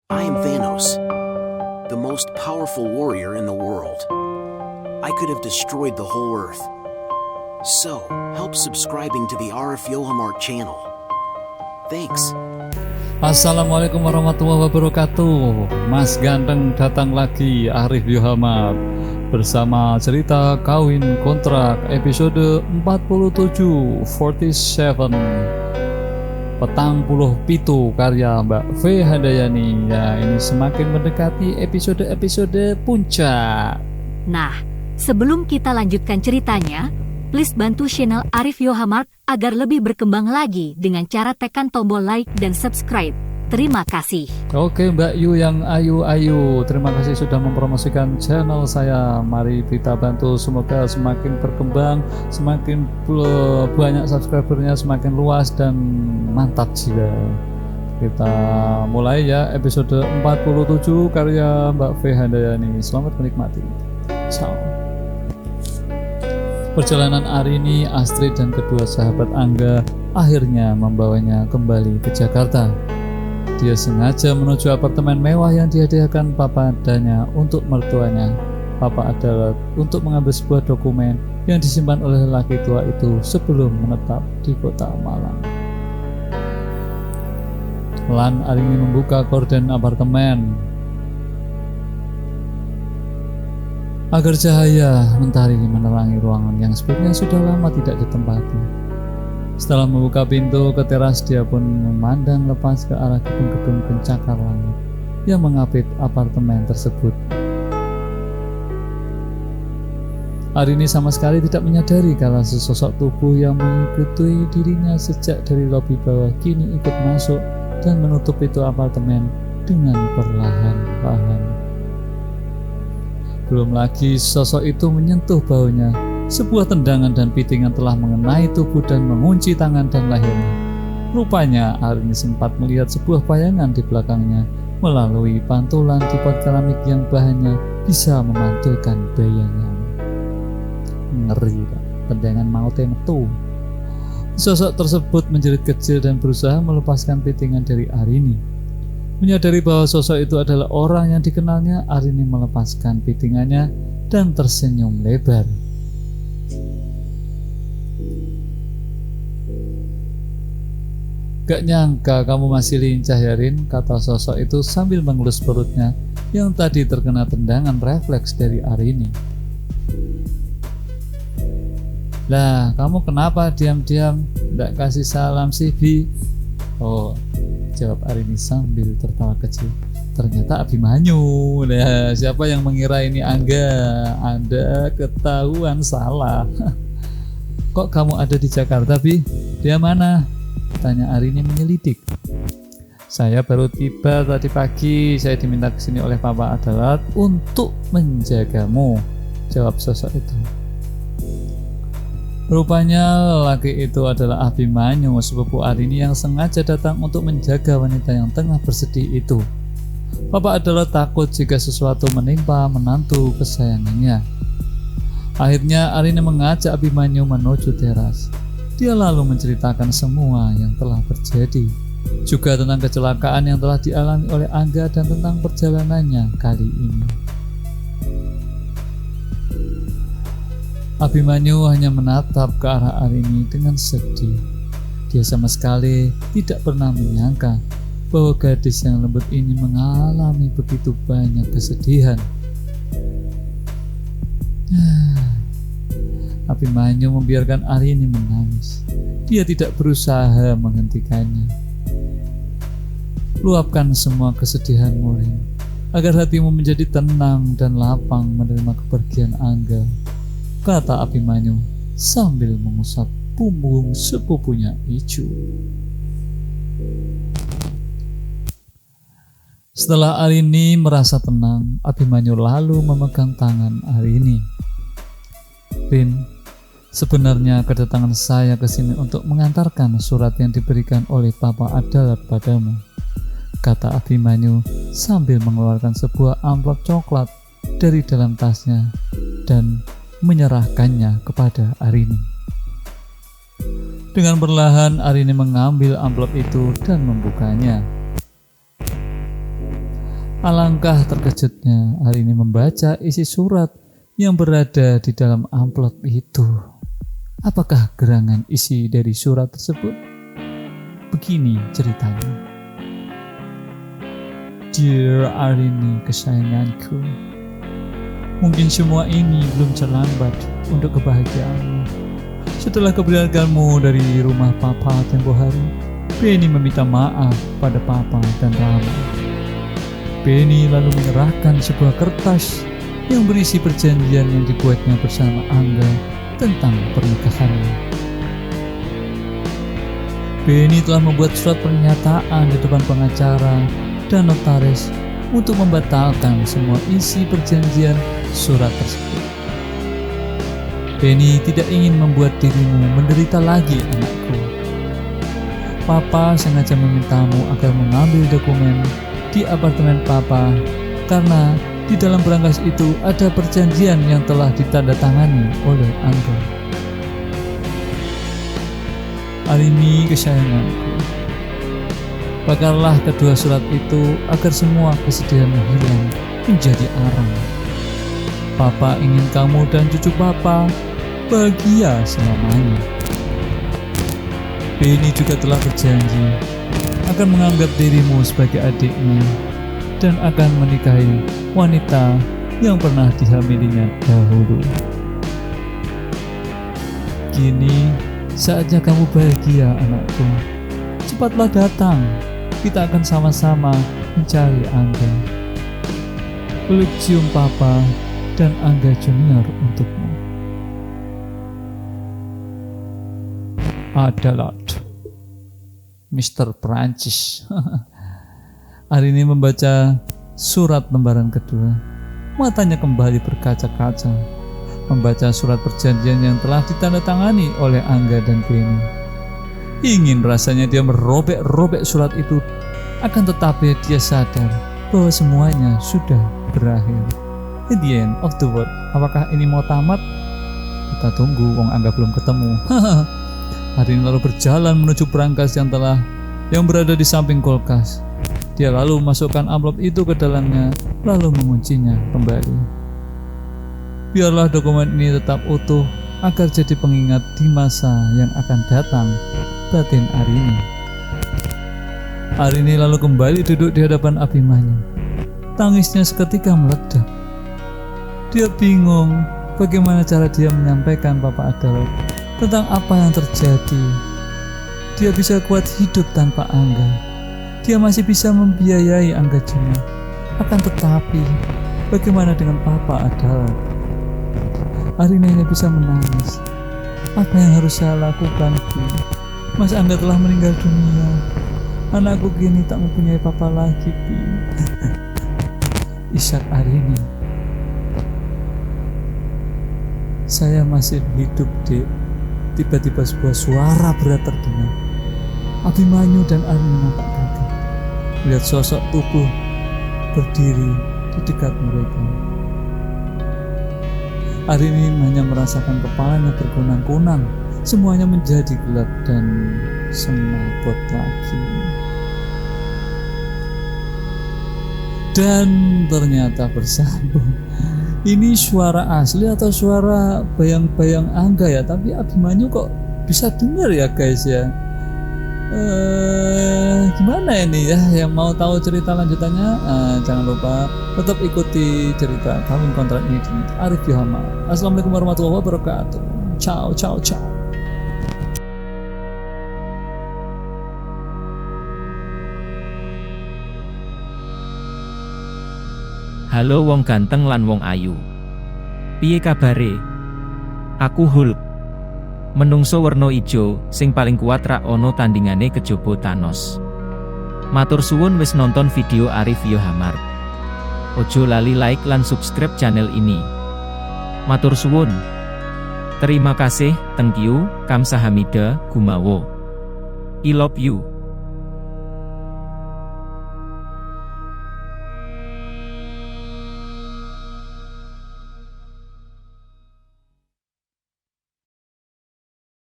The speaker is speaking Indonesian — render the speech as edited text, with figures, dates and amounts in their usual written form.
I am Thanos, the most powerful warrior in the world. I could have destroyed the whole Earth. So, help subscribing to the Arif Yohamart channel. Thanks. Assalamualaikum warahmatullahi wabarakatuh. Mas ganteng datang lagi, Arif Yohamart, bersama cerita kawin kontrak episode 47 petang puluh pitu karya Mbak V Handayani. Ya, ini semakin mendekati episode-episode puncak. Nah, sebelum kita lanjutkan ceritanya, please bantu channel Arif Yohamart agar lebih berkembang lagi dengan cara tekan tombol like dan subscribe. Terima kasih. Oke Mbak Yu yang ayu-ayu, terima kasih sudah mempromosikan channel saya. Mari kita bantu, semoga semakin berkembang, semakin banyak subscribernya, semakin luas dan mantap jiwa. Kita mulai ya episode 47 karya Mbak V Handayani. Selamat menikmati. Ciao. Perjalanan Arini, Astrid dan kedua sahabat Angga akhirnya membawanya kembali ke Jakarta. Dia sengaja menuju apartemen mewah yang dihadiahkan papa adanya untuk mertuanya, Papa Adalat, untuk mengambil sebuah dokumen yang disimpan oleh lelaki tua itu sebelum menetap di kota Malang. Lan Arini membuka gorden apartemen agar cahaya mentari menerangi ruangan yang sebenarnya sudah lama tidak ditempati. Setelah membuka pintu ke teras, dia pun memandang lepas ke arah gedung-gedung pencakar langit yang mengapit apartemen tersebut. Arini sama sekali tidak menyadari kalau sesosok tubuh yang mengikuti dirinya sejak dari lobi bawah kini ikut masuk dan menutup pintu apartemen dengan perlahan-lahan. Belum lagi sosok itu menyentuh baunya. Sebuah tendangan dan pitingan telah mengenai tubuh dan mengunci tangan dan lehernya. Rupanya Arini sempat melihat sebuah bayangan di belakangnya melalui pantulan di pot keramik yang bahannya bisa memantulkan bayangnya. Ngeri, Pak. Tendangan mautnya metu. Sosok tersebut menjerit kecil dan berusaha melepaskan pitingan dari Arini. Menyadari bahwa sosok itu adalah orang yang dikenalnya, Arini melepaskan pitingannya dan tersenyum lebar. Gak nyangka kamu masih lincah ya Rin, kata sosok itu sambil mengelus perutnya yang tadi terkena tendangan refleks dari Arini. Lah, kamu kenapa diam-diam gak kasih salam sih Bi? Oh, jawab Arini sambil tertawa kecil. Ternyata Abimanyu. Nah, siapa yang mengira ini Angga? Anda ketahuan salah. Kok kamu ada di Jakarta Bi? Dia mana? Tanya Arini menyelidik. Saya baru tiba tadi pagi. Saya diminta ke sini oleh Papa Adalat untuk menjagamu, jawab sosok itu. Rupanya lelaki itu adalah Abimanyu, sepupu Arini yang sengaja datang untuk menjaga wanita yang tengah bersedih itu. Papa Adalat takut jika sesuatu menimpa menantu kesayangannya. Akhirnya Arini mengajak Abimanyu menuju teras. Dia lalu menceritakan semua yang telah terjadi, juga tentang kecelakaan yang telah dialami oleh Angga dan tentang perjalanannya kali ini. Abimanyu hanya menatap ke arah Arini dengan sedih. Dia sama sekali tidak pernah menyangka bahwa gadis yang lembut ini mengalami begitu banyak kesedihan. Abimanyu membiarkan Arini menangis. Dia tidak berusaha menghentikannya. Luapkan semua kesedihanmu, Rin, agar hatimu menjadi tenang dan lapang menerima kepergian Angga, kata Abimanyu sambil mengusap punggung sepupunya Icu. Setelah Arini merasa tenang, Abimanyu lalu memegang tangan Arini. Rin, sebenarnya kedatangan saya ke sini untuk mengantarkan surat yang diberikan oleh Papa Adalat padamu, kata Abimanyu sambil mengeluarkan sebuah amplop coklat dari dalam tasnya dan menyerahkannya kepada Arini. Dengan perlahan Arini mengambil amplop itu dan membukanya. Alangkah terkejutnya Arini membaca isi surat yang berada di dalam amplop itu. Apakah gerangan isi dari surat tersebut? Begini ceritanya. Dear Arini kesayanganku, mungkin semua ini belum terlambat untuk kebahagiaanmu. Setelah keberangkatanmu dari rumah Papa tempo hari, Penny meminta maaf pada Papa dan Rama. Penny lalu menyerahkan sebuah kertas yang berisi perjanjian yang dibuatnya bersama Angga tentang pernikahannya. Penny telah membuat surat pernyataan di depan pengacara dan notaris untuk membatalkan semua isi perjanjian surat tersebut. Penny tidak ingin membuat dirimu menderita lagi, anakku. Papa sengaja memintamu agar mengambil dokumen di apartemen Papa karena di dalam berangkas itu ada perjanjian yang telah ditandatangani oleh Angga. Arini kesayanganku, bakarlah kedua surat itu agar semua kesedihanmu hilang menjadi arang. Papa ingin kamu dan cucu Papa bahagia selamanya. Penny juga telah berjanji akan menganggap dirimu sebagai adiknya dan akan menikahi wanita yang pernah dihamilinya dahulu. Kini saatnya kamu bahagia, anakku. Cepatlah datang, kita akan sama-sama mencari Angga. Peluk cium Papa dan Angga Junior untukmu. Adalah Mr. Prancis. Arini membaca surat lembaran kedua. Matanya kembali berkaca-kaca, membaca surat perjanjian yang telah ditandatangani oleh Angga dan Penny. Ingin rasanya dia merobek-robek surat itu, akan tetapi dia sadar bahwa semuanya sudah berakhir. At the end of the world. Apakah ini mau tamat? Kita tunggu, wong Angga belum ketemu. Arini lalu berjalan menuju berangkas yang berada di samping kulkas. Dia lalu memasukkan amplop itu ke dalamnya, lalu menguncinya kembali. Biarlah dokumen ini tetap utuh agar jadi pengingat di masa yang akan datang, batin Arini. Arini lalu kembali duduk di hadapan Abimanyu. Tangisnya seketika meledak. Dia bingung bagaimana cara dia menyampaikan Papa Adalat tentang apa yang terjadi. Dia bisa kuat hidup tanpa Angga. Dia masih bisa membiayai Angga Junior. Akan tetapi, bagaimana dengan Papa Adalat? Arini hanya bisa menangis. Apa yang harus saya lakukan, Ki? Mas Angga telah meninggal dunia. Anakku kini tak mempunyai papa lagi, Ki. Isak Arini. Saya masih hidup, Dek. Tiba-tiba sebuah suara berat terdengar. Abimanyu dan Arini nampak kaget melihat sosok tubuh berdiri di dekat mereka. Arini hanya merasakan kepalanya berkunang-kunang. Semuanya menjadi gelap dan semaput lagi. Dan ternyata bersambung. Ini suara asli atau suara bayang-bayang Angga ya? Tapi Abimanyu kok bisa dengar ya guys ya? Gimana ini ya? Yang mau tahu cerita lanjutannya, jangan lupa tetap ikuti cerita Kawin Kontrak ini di Arif Yo Hamart. Assalamualaikum warahmatullahi wabarakatuh. Ciao, ciao, ciao. Halo wong ganteng lan wong ayu. Piye kabare? Aku Hulk. Menungso werna ijo sing paling kuat rak ono tandingane kejaba Thanos. Matur suwun wis nonton video Arif Yo Hamart. Ojo lali like lan subscribe channel ini. Matur suwun. Terima kasih, thank you, kamsahamnida, gumawa. I love you.